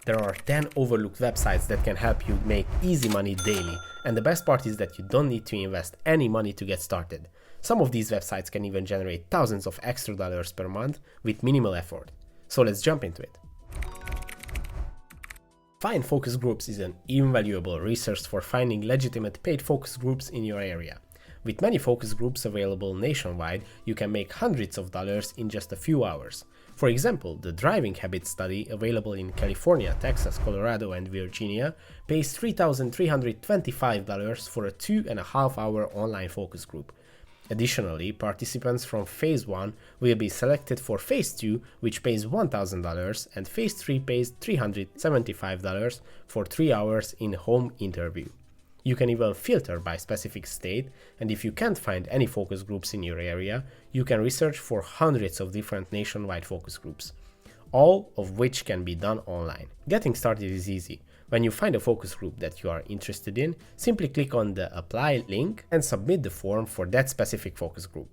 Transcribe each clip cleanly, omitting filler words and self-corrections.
There are 10 overlooked websites that can help you make easy money daily, and the best part is that you don't need to invest any money to get started. Some of these websites can even generate thousands of extra dollars per month with minimal effort. So let's jump into it. Find Focus Groups is an invaluable resource for finding legitimate paid focus groups in your area. With many focus groups available nationwide, you can make hundreds of dollars in just a few hours. For example, the Driving Habits Study, available in California, Texas, Colorado, and Virginia, pays $3,325 for a 2.5-hour online focus group. Additionally, participants from Phase 1 will be selected for Phase 2, which pays $1,000, and Phase 3 pays $375 for 3 hours in-home interview. You can even filter by specific state, and if you can't find any focus groups in your area, you can research for hundreds of different nationwide focus groups, all of which can be done online. Getting started is easy. When you find a focus group that you are interested in, simply click on the Apply link and submit the form for that specific focus group.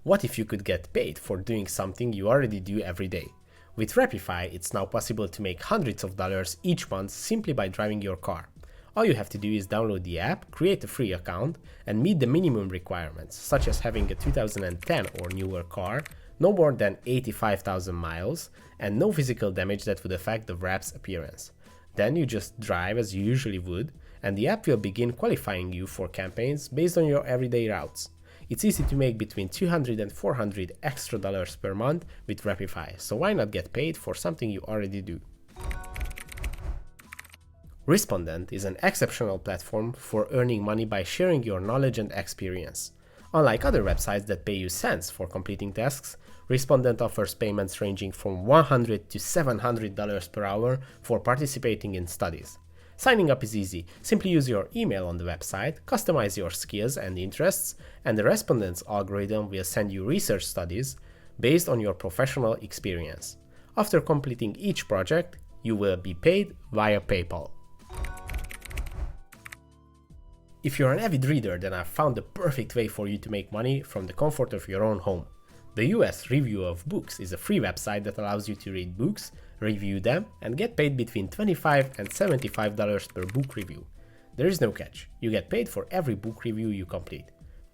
What if you could get paid for doing something you already do every day? With Rapify, it's now possible to make hundreds of dollars each month simply by driving your car. All you have to do is download the app, create a free account, and meet the minimum requirements, such as having a 2010 or newer car, no more than 85,000 miles, and no physical damage that would affect the wrap's appearance. Then you just drive as you usually would, and the app will begin qualifying you for campaigns based on your everyday routes. It's easy to make between $200 and $400 extra dollars per month with Rapify, so why not get paid for something you already do? Respondent is an exceptional platform for earning money by sharing your knowledge and experience. Unlike other websites that pay you cents for completing tasks, Respondent offers payments ranging from $100 to $700 per hour for participating in studies. Signing up is easy. Simply use your email on the website, customize your skills and interests, and the Respondent's algorithm will send you research studies based on your professional experience. After completing each project, you will be paid via PayPal. If you're an avid reader, then I've found the perfect way for you to make money from the comfort of your own home. The US Review of Books is a free website that allows you to read books, review them, and get paid between $25 and $75 per book review. There is no catch. You get paid for every book review you complete.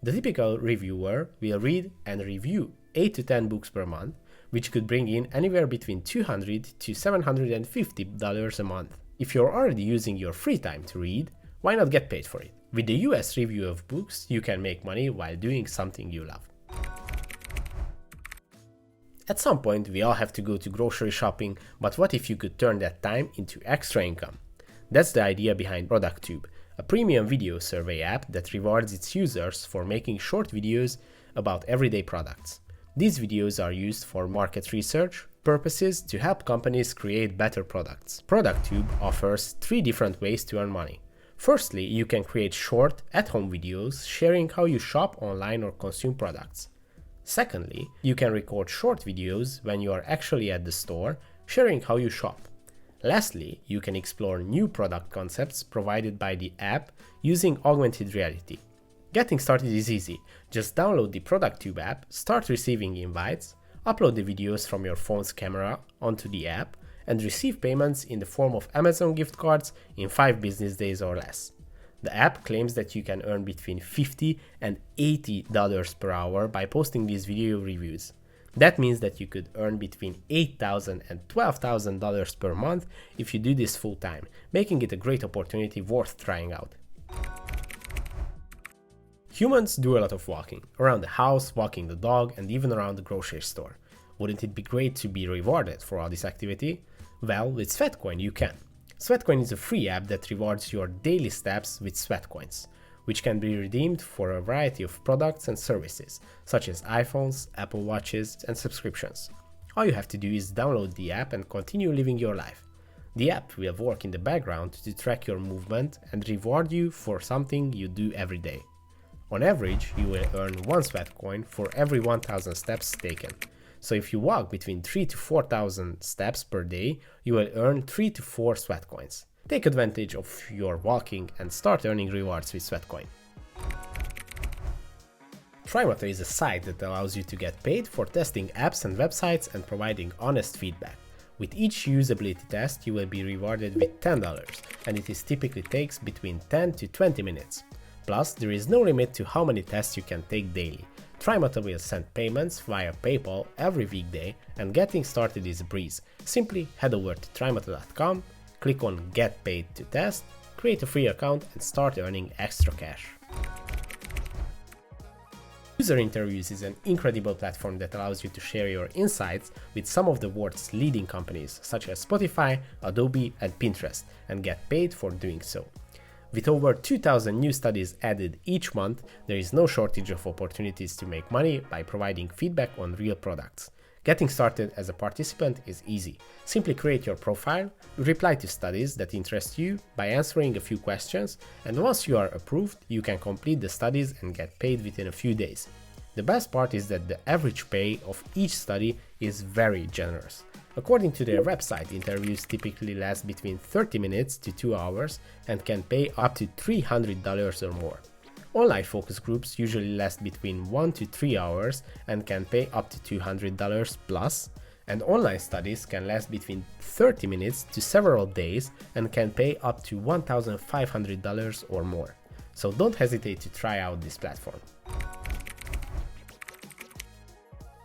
The typical reviewer will read and review 8 to 10 books per month, which could bring in anywhere between $200 to $750 a month. If you're already using your free time to read, why not get paid for it? With the US Review of Books, you can make money while doing something you love. At some point, we all have to go to grocery shopping, but what if you could turn that time into extra income? That's the idea behind ProductTube, a premium video survey app that rewards its users for making short videos about everyday products. These videos are used for market research purposes to help companies create better products. ProductTube offers 3 different ways to earn money. Firstly, you can create short, at-home videos sharing how you shop online or consume products. Secondly, you can record short videos when you are actually at the store, sharing how you shop. Lastly, you can explore new product concepts provided by the app using augmented reality. Getting started is easy. Just download the ProductTube app, start receiving invites, upload the videos from your phone's camera onto the app, and receive payments in the form of Amazon gift cards in 5 business days or less. The app claims that you can earn between $50 and $80 per hour by posting these video reviews. That means that you could earn between $8,000 and $12,000 per month if you do this full time, making it a great opportunity worth trying out. Humans do a lot of walking, around the house, walking the dog, and even around the grocery store. Wouldn't it be great to be rewarded for all this activity? Well, with Sweatcoin you can. Sweatcoin is a free app that rewards your daily steps with Sweatcoins, which can be redeemed for a variety of products and services, such as iPhones, Apple Watches, and subscriptions. All you have to do is download the app and continue living your life. The app will work in the background to track your movement and reward you for something you do every day. On average, you will earn 1 Sweatcoin for every 1,000 steps taken. So if you walk between 3 to 4,000 steps per day, you will earn 3 to 4 Sweatcoins. Take advantage of your walking and start earning rewards with Sweatcoin. Trymoto is a site that allows you to get paid for testing apps and websites and providing honest feedback. With each usability test, you will be rewarded with $10, and it typically takes between 10 to 20 minutes. Plus, there is no limit to how many tests you can take daily. Trymoto will send payments via PayPal every weekday, and getting started is a breeze. Simply head over to trymoto.com, click on Get Paid to Test, create a free account, and start earning extra cash. User Interviews is an incredible platform that allows you to share your insights with some of the world's leading companies such as Spotify, Adobe, and Pinterest, and get paid for doing so. With over 2,000 new studies added each month, there is no shortage of opportunities to make money by providing feedback on real products. Getting started as a participant is easy. Simply create your profile, reply to studies that interest you by answering a few questions, and once you are approved, you can complete the studies and get paid within a few days. The best part is that the average pay of each study is very generous. According to their website, interviews typically last between 30 minutes to 2 hours and can pay up to $300 or more. Online focus groups usually last between 1 to 3 hours and can pay up to $200 plus, and online studies can last between 30 minutes to several days and can pay up to $1,500 or more. So don't hesitate to try out this platform.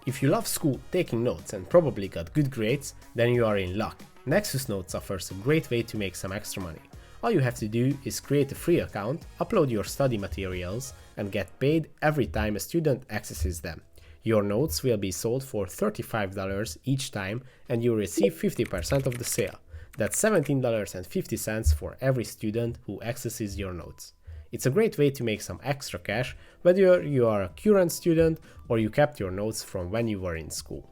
If you love school, taking notes, and probably got good grades, then you are in luck. Nexus Notes offers a great way to make some extra money. All you have to do is create a free account, upload your study materials, and get paid every time a student accesses them. Your notes will be sold for $35 each time, and you receive 50% of the sale. That's $17.50 for every student who accesses your notes. It's a great way to make some extra cash, whether you are a current student or you kept your notes from when you were in school.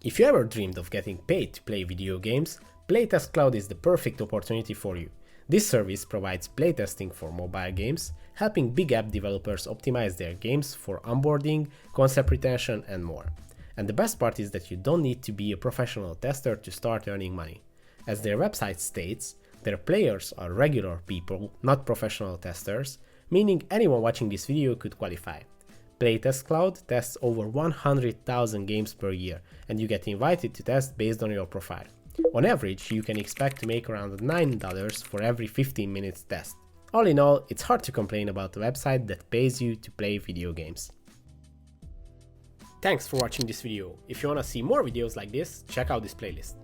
If you ever dreamed of getting paid to play video games, Playtest Cloud is the perfect opportunity for you. This service provides playtesting for mobile games, helping big app developers optimize their games for onboarding, concept retention, and more. And the best part is that you don't need to be a professional tester to start earning money. As their website states, their players are regular people, not professional testers, meaning anyone watching this video could qualify. Playtest Cloud tests over 100,000 games per year, and you get invited to test based on your profile. On average, you can expect to make around $9 for every 15 minutes test. All in all, it's hard to complain about a website that pays you to play video games. Thanks for watching this video. If you wanna see more videos like this, check out this playlist.